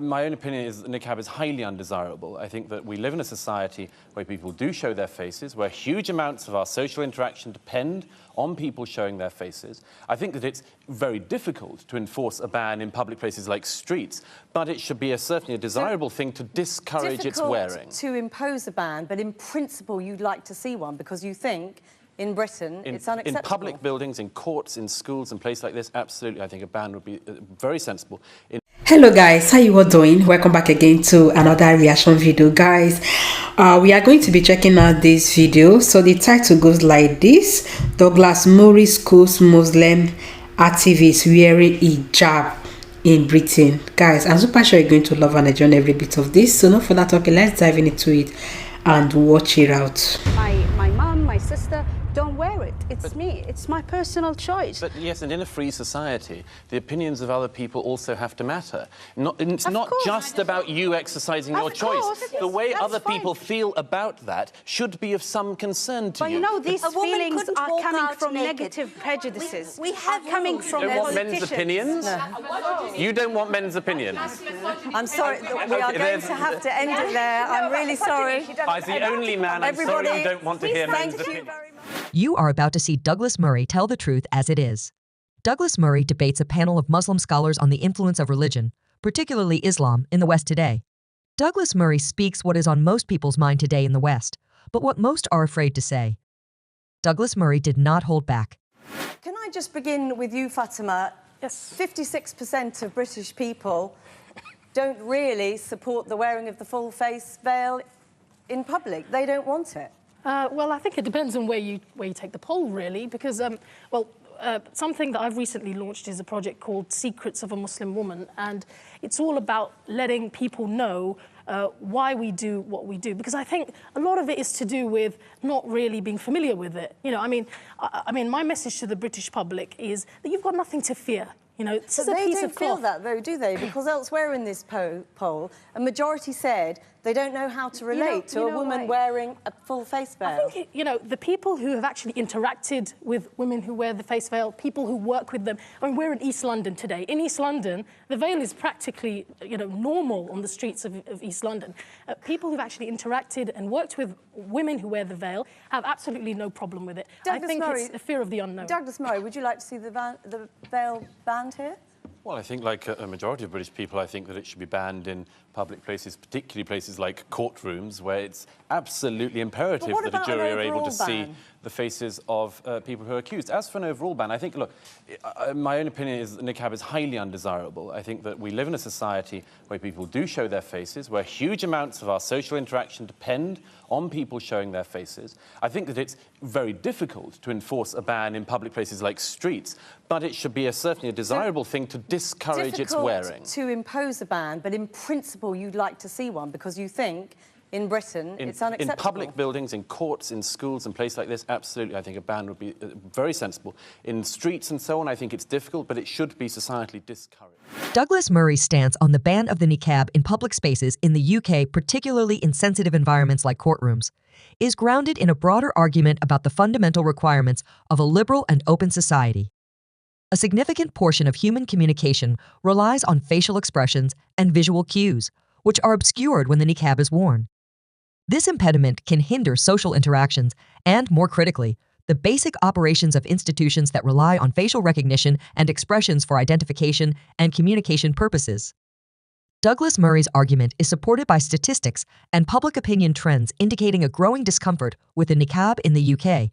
My own opinion is that niqab is highly undesirable. I think that we live in a society where people do show their faces, where huge amounts of our social interaction depend on people showing their faces. I think that it's very difficult to enforce a ban in public places like streets, but it should be certainly a desirable thing to discourage its wearing. To impose a ban, but in principle you'd like to see one because you think in Britain it's unacceptable. In public buildings, in courts, in schools and places like this, absolutely, I think a ban would be very sensible. Hello guys, how you all doing? Welcome back again to another reaction video. Guys, we are going to be checking out this video. So the title goes like this: Douglas Murray schools Muslim activists wearing hijab in Britain. Guys, I'm super sure you're going to love and enjoy every bit of this. So no further talking, let's dive into it and watch it out. My mum, my sister don't wear it. It's me. It's my personal choice. But yes, and in a free society, the opinions of other people also have to matter. It's not just about you exercising your choice. The way other people feel about that should be of some concern to you. But you know, these feelings are coming from negative prejudices. We have coming from you don't want men's opinions? No. You don't want men's opinions? I'm sorry, we are going to have to end it there. I'm really sorry. As the only man, I'm sorry you don't want to hear men's opinions. You are about to see Douglas Murray tell the truth as it is. Douglas Murray debates a panel of Muslim scholars on the influence of religion, particularly Islam, in the West today. Douglas Murray speaks what is on most people's mind today in the West, but what most are afraid to say. Douglas Murray did not hold back. Can I just begin with you, Fatima? Yes. 56% of British people don't really support the wearing of the full face veil in public. They don't want it. Well, I think it depends on where you take the poll, really, because, something that I've recently launched is a project called Secrets of a Muslim Woman, and it's all about letting people know why we do what we do, because I think a lot of it is to do with not really being familiar with it. You know, I mean, my message to the British public is that you've got nothing to fear. You know, this is a piece of cloth. They don't feel that, though, do they? Because elsewhere in this poll, a majority said they don't know how to relate to a woman wearing a full face veil. I think, the people who have actually interacted with women who wear the face veil, people who work with them. I mean, we're in East London today. In East London, the veil is practically, normal on the streets of East London. People who've actually interacted and worked with women who wear the veil have absolutely no problem with it. I think it's the fear of the unknown. Douglas Murray, would you like to see the veil banned here? Well, I think, like a majority of British people, I think that it should be banned in public places, particularly places like courtrooms, where it's absolutely imperative that a jury are able to see the faces of people who are accused. As for an overall ban, I think, look, my own opinion is that niqab is highly undesirable. I think that we live in a society where people do show their faces, where huge amounts of our social interaction depend on people showing their faces. I think that it's very difficult to enforce a ban in public places like streets, but it should be certainly a desirable thing to discourage its wearing. To impose a ban, but in principle you'd like to see one because you think in Britain it's unacceptable. In public buildings, in courts, in schools and places like this, absolutely, I think a ban would be very sensible. In streets and so on, I think it's difficult, but it should be societally discouraged. Douglas Murray's stance on the ban of the niqab in public spaces in the UK, particularly in sensitive environments like courtrooms, is grounded in a broader argument about the fundamental requirements of a liberal and open society. A significant portion of human communication relies on facial expressions and visual cues, which are obscured when the niqab is worn. This impediment can hinder social interactions and, more critically, the basic operations of institutions that rely on facial recognition and expressions for identification and communication purposes. Douglas Murray's argument is supported by statistics and public opinion trends indicating a growing discomfort with the niqab in the UK.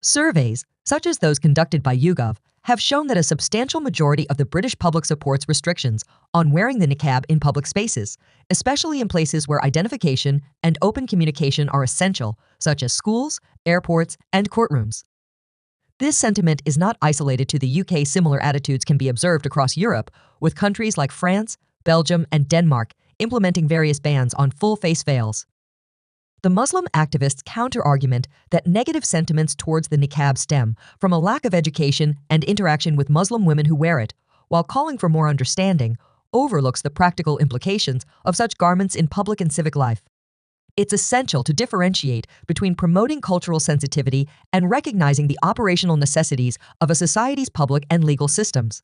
Surveys, such as those conducted by YouGov, have shown that a substantial majority of the British public supports restrictions on wearing the niqab in public spaces, especially in places where identification and open communication are essential, such as schools, airports, and courtrooms. This sentiment is not isolated to the UK. Similar attitudes can be observed across Europe, with countries like France, Belgium, and Denmark implementing various bans on full-face veils. The Muslim activists' counter-argument that negative sentiments towards the niqab stem from a lack of education and interaction with Muslim women who wear it, while calling for more understanding, overlooks the practical implications of such garments in public and civic life. It's essential to differentiate between promoting cultural sensitivity and recognizing the operational necessities of a society's public and legal systems.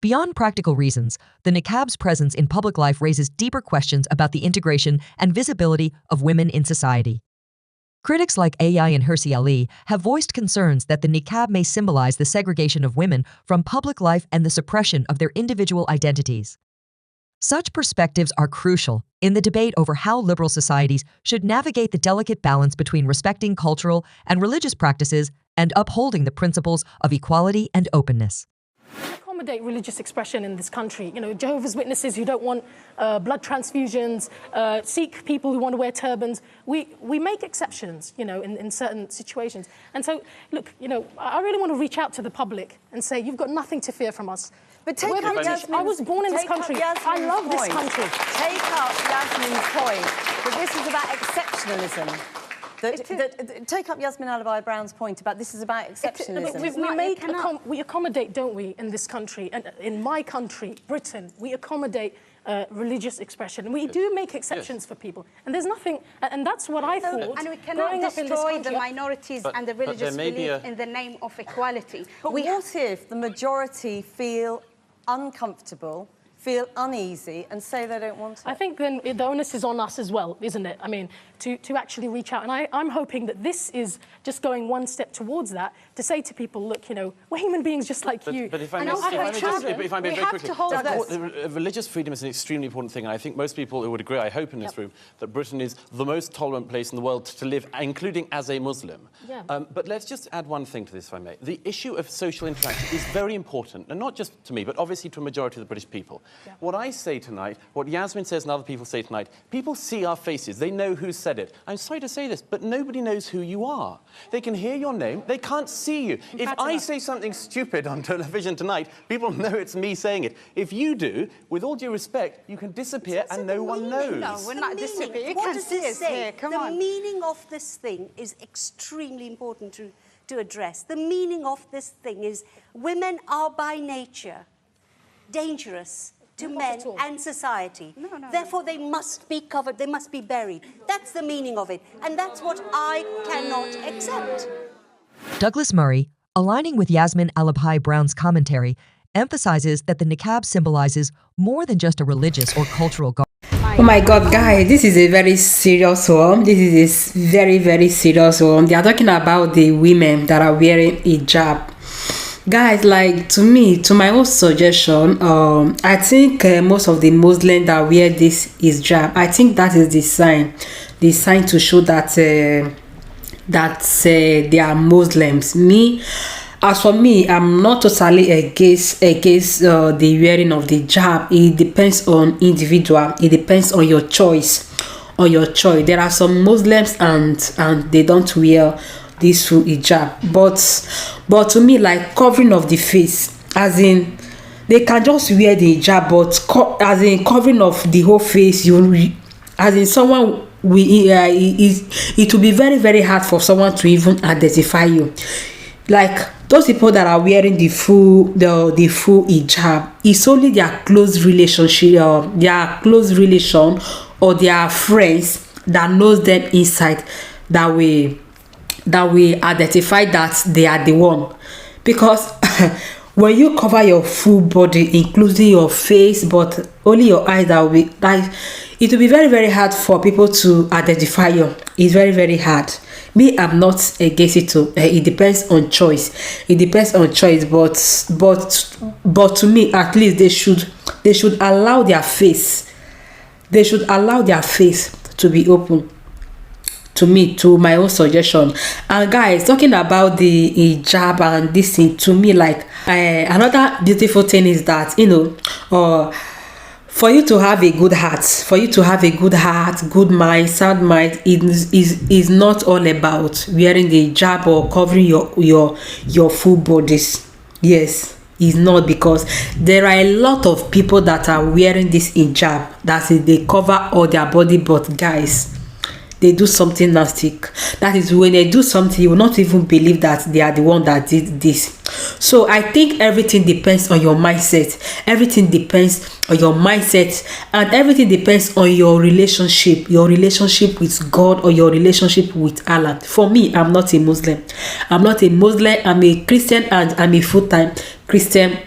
Beyond practical reasons, the niqab's presence in public life raises deeper questions about the integration and visibility of women in society. Critics like AI and Hirsi Ali have voiced concerns that the niqab may symbolize the segregation of women from public life and the suppression of their individual identities. Such perspectives are crucial in the debate over how liberal societies should navigate the delicate balance between respecting cultural and religious practices and upholding the principles of equality and openness. Accommodate religious expression in this country. You know, Jehovah's Witnesses who don't want blood transfusions, Sikh people who want to wear turbans. We make exceptions, you know, in certain situations. And so, look, you know, I really want to reach out to the public and say, you've got nothing to fear from us. But take up Yasmin's, I was born in this country. I love this country. Take up Yasmin's point that this is about exceptionalism. Take up Yasmin Alibhai-Brown's point about this is about exceptionalism. We accommodate, don't we, in this country, and in my country, Britain, we accommodate religious expression. We do make exceptions for people, and there's nothing, and that's what I thought. And we cannot destroy the minorities and the religious belief in the name of equality. But what if the majority feel uncomfortable, feel uneasy and say they don't want it? I think then the onus is on us as well, isn't it? I mean, to actually reach out. And I'm hoping that this is just going one step towards that, to say to people, look, you know, we're human beings just like you. But if I may very quickly, religious freedom is an extremely important thing, and I think most people would agree, I hope in this room, that Britain is the most tolerant place in the world to live, including as a Muslim. Yeah. But let's just add one thing to this, if I may. The issue of social interaction is very important, and not just to me, but obviously to a majority of the British people. Yeah. What I say tonight, what Yasmin says and other people say tonight, people see our faces, they know who said it. I'm sorry to say this, but nobody knows who you are. They can hear your name, they can't see you. If I say something stupid on television tonight, people know it's me saying it. If you do, with all due respect, you can disappear and no one knows. No, we're not disappearing. What does this say? The meaning of this thing is extremely important to address. The meaning of this thing is women are by nature dangerous to men and society. Therefore, they must be covered, they must be buried. That's the meaning of it. And that's what I cannot accept. Douglas Murray, aligning with Yasmin Alibhai-Brown's commentary, emphasizes that the niqab symbolizes more than just a religious or cultural guard. Oh my God, guys, this is a very serious one. This is a very, very serious one. They are talking about the women that are wearing hijab. Guys, like, to me, to my own suggestion, I think most of the Muslims that wear this hijab, I think that is the sign to show that they are Muslims. As for me, I'm not totally against the wearing of the hijab. It depends on individual. It depends on your choice. There are some Muslims and they don't wear this full hijab, but to me, like, covering of the face, as in they can just wear the hijab, but as in covering of the whole face, as in someone it will be very, very hard for someone to even identify you. Like, those people that are wearing the full hijab, it's only their close relationship, their close relation or their friends that knows them inside, that we identify that they are the one. Because when you cover your full body, including your face, but only your eyes, that will be like, it will be very, very hard for people to identify you. It's very, very hard. Me, I'm not against it too. It depends on choice. But to me, at least they should allow their face. They should allow their face to be open. To me, to my own suggestion. And guys, talking about the hijab and this thing, to me, like, another beautiful thing is that, you know, for you to have a good heart, good mind, sound mind, is not all about wearing the hijab or covering your full bodies. Yes, it's not, because there are a lot of people that are wearing this hijab, that is, they cover all their body, but guys, they do something nasty. That is, when they do something, you will not even believe that they are the one that did this. So I think everything depends on your mindset. Everything depends on your mindset, and everything depends on your relationship with God, or your relationship with Allah. For me, I'm not a Muslim. I'm a Christian, and I'm a full-time Christian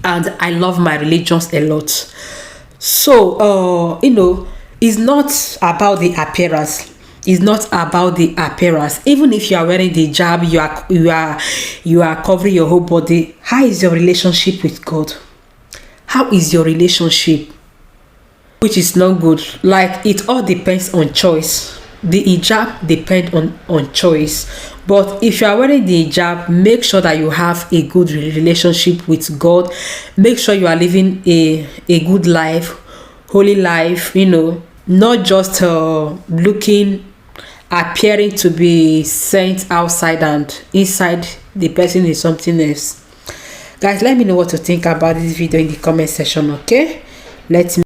and I love my religions a lot. So you know, it's not about the appearance. It's not about the appearance. Even if you are wearing the hijab, you are covering your whole body. How is your relationship with God? How is your relationship? Which is not good. Like, it all depends on choice. The hijab depends on choice. But if you are wearing the hijab, make sure that you have a good relationship with God. Make sure you are living a good life, holy life, you know, not just appearing to be saint outside and inside the person is something else. Guys, let me know what to think about this video in the comment section, okay? Let me